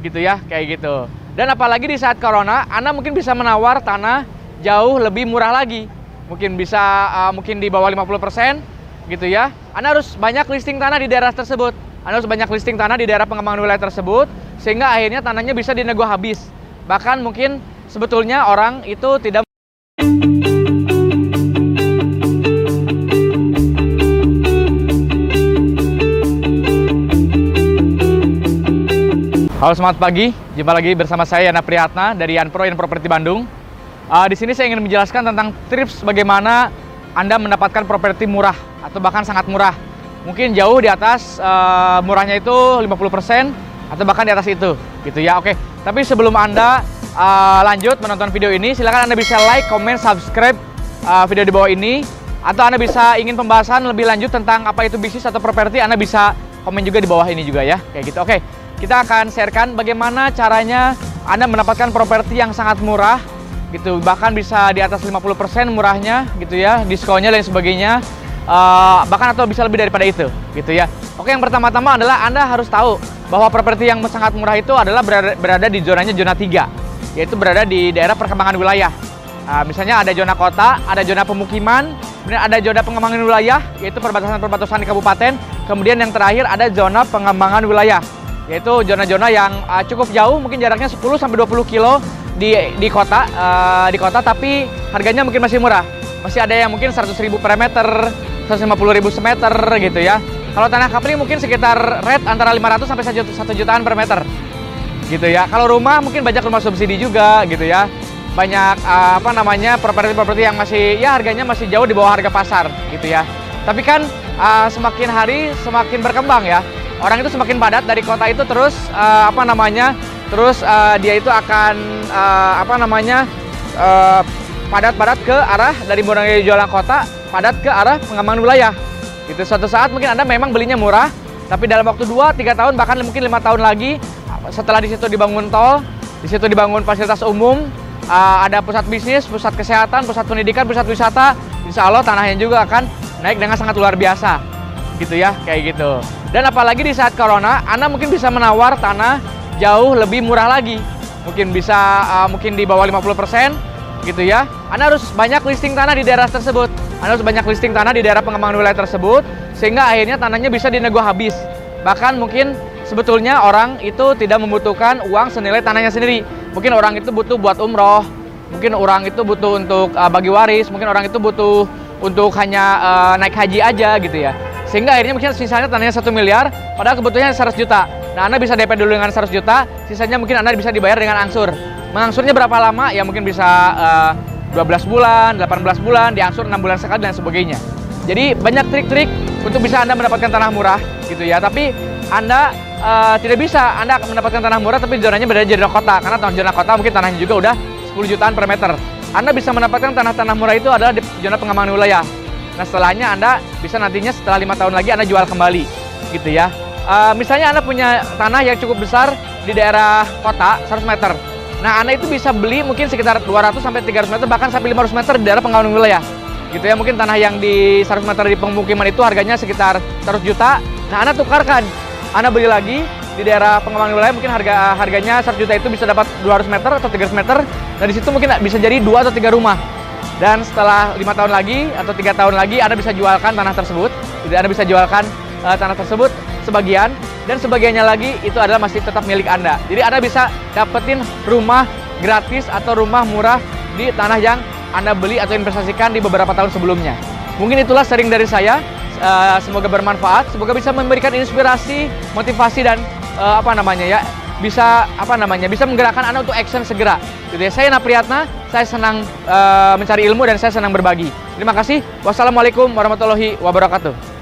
gitu ya, kayak gitu. Dan apalagi di saat corona, Anda mungkin bisa menawar tanah jauh lebih murah lagi. Mungkin bisa mungkin di bawah 50% gitu ya. Anda harus banyak listing tanah di daerah tersebut. Anda harus banyak listing tanah di daerah pengembangan wilayah tersebut, sehingga akhirnya tanahnya bisa dinego habis. Bahkan mungkin sebetulnya orang itu tidak. Halo, selamat pagi. Jumpa lagi bersama saya Yana Priyatna dari Yanpro Properti Bandung. Di sini saya ingin menjelaskan tentang tips bagaimana Anda mendapatkan properti murah atau bahkan sangat murah. Mungkin jauh di atas murahnya itu 50% atau bahkan di atas itu, gitu ya. Oke. Tapi sebelum Anda lanjut menonton video ini, silakan Anda bisa like, comment, subscribe video di bawah ini, atau Anda bisa ingin pembahasan lebih lanjut tentang apa itu bisnis atau properti, Anda bisa komen juga di bawah ini juga ya, kayak gitu. Oke. Kita akan sharekan bagaimana caranya Anda mendapatkan properti yang sangat murah gitu, bahkan bisa di atas 50% murahnya gitu ya, diskonnya dan sebagainya, bahkan atau bisa lebih daripada itu gitu ya. Oke, yang pertama-tama adalah Anda harus tahu bahwa properti yang sangat murah itu adalah berada di zonanya zona 3, yaitu berada di daerah perkembangan wilayah. Misalnya ada zona kota, ada zona pemukiman, kemudian ada zona pengembangan wilayah, yaitu perbatasan-perbatasan di kabupaten, kemudian yang terakhir ada zona pengembangan wilayah, yaitu zona-zona yang cukup jauh, mungkin jaraknya 10-20 kilo di kota, tapi harganya mungkin masih murah. Masih ada yang mungkin 100.000 per meter, 150.000 semeter gitu ya. Kalau tanah kapling mungkin sekitar rate antara 500 sampai 1 jutaan per meter gitu ya. Kalau rumah mungkin banyak rumah subsidi juga gitu ya. Banyak properti-properti yang masih ya harganya masih jauh di bawah harga pasar gitu ya. Tapi kan semakin hari semakin berkembang ya. Orang itu semakin padat dari kota itu, terus dia itu akan padat ke arah dari mulai jualan kota, padat ke arah pengembangan wilayah. Itu suatu saat mungkin Anda memang belinya murah, tapi dalam waktu 2-3 tahun bahkan mungkin 5 tahun lagi, setelah di situ dibangun tol, di situ dibangun fasilitas umum, ada pusat bisnis, pusat kesehatan, pusat pendidikan, pusat wisata, insya Allah tanahnya juga akan naik dengan sangat luar biasa gitu ya, kayak gitu. Dan apalagi di saat corona, Anda mungkin bisa menawar tanah jauh lebih murah lagi. Mungkin bisa mungkin di bawah 50% gitu ya. Anda harus banyak listing tanah di daerah tersebut. Anda harus banyak listing tanah di daerah pengembangan wilayah tersebut, sehingga akhirnya tanahnya bisa dinego habis. Bahkan mungkin sebetulnya orang itu tidak membutuhkan uang senilai tanahnya sendiri. Mungkin orang itu butuh buat umroh, mungkin orang itu butuh untuk bagi waris, mungkin orang itu butuh untuk hanya naik haji aja gitu ya. Sehingga akhirnya mungkin sisanya tanahnya 1 miliar, padahal kebutuhannya 100 juta. Nah, Anda bisa DP dulu dengan 100 juta, sisanya mungkin Anda bisa dibayar dengan angsur. Mengangsurnya berapa lama? Ya mungkin bisa 12 bulan, 18 bulan, diangsur 6 bulan sekali dan sebagainya. Jadi banyak trik-trik untuk bisa Anda mendapatkan tanah murah gitu ya. Tapi Anda tidak bisa Anda mendapatkan tanah murah tapi zonanya berada di zona kota, karena zona kota mungkin tanahnya juga udah 10 jutaan per meter. Anda bisa mendapatkan tanah-tanah murah itu adalah di zona pengembangan wilayah. Nah, setelahnya Anda bisa nantinya setelah 5 tahun lagi Anda jual kembali gitu ya. Misalnya Anda punya tanah yang cukup besar di daerah kota 100 meter. Nah, Anda itu bisa beli mungkin sekitar 200 sampai 300 meter, bahkan sampai 500 meter di daerah pengembangan wilayah gitu ya. Mungkin tanah yang di 100 meter di pemukiman itu harganya sekitar 100 juta. Nah, Anda tukarkan, Anda beli lagi di daerah pengembangan wilayah, mungkin harganya 100 juta itu bisa dapat 200 meter atau 300 meter. Dan di situ mungkin bisa jadi 2 atau 3 rumah. Dan setelah 5 tahun lagi atau 3 tahun lagi Anda bisa jualkan tanah tersebut. Jadi Anda bisa jualkan tanah tersebut sebagian, dan sebagiannya lagi itu adalah masih tetap milik Anda. Jadi Anda bisa dapetin rumah gratis atau rumah murah di tanah yang Anda beli atau investasikan di beberapa tahun sebelumnya. Mungkin itulah sharing dari saya. Semoga bermanfaat, semoga bisa memberikan inspirasi, motivasi, dan bisa menggerakkan Anda untuk action segera. Gitu ya. Saya Yana Priyatna, saya senang mencari ilmu dan saya senang berbagi. Terima kasih. Wassalamualaikum warahmatullahi wabarakatuh.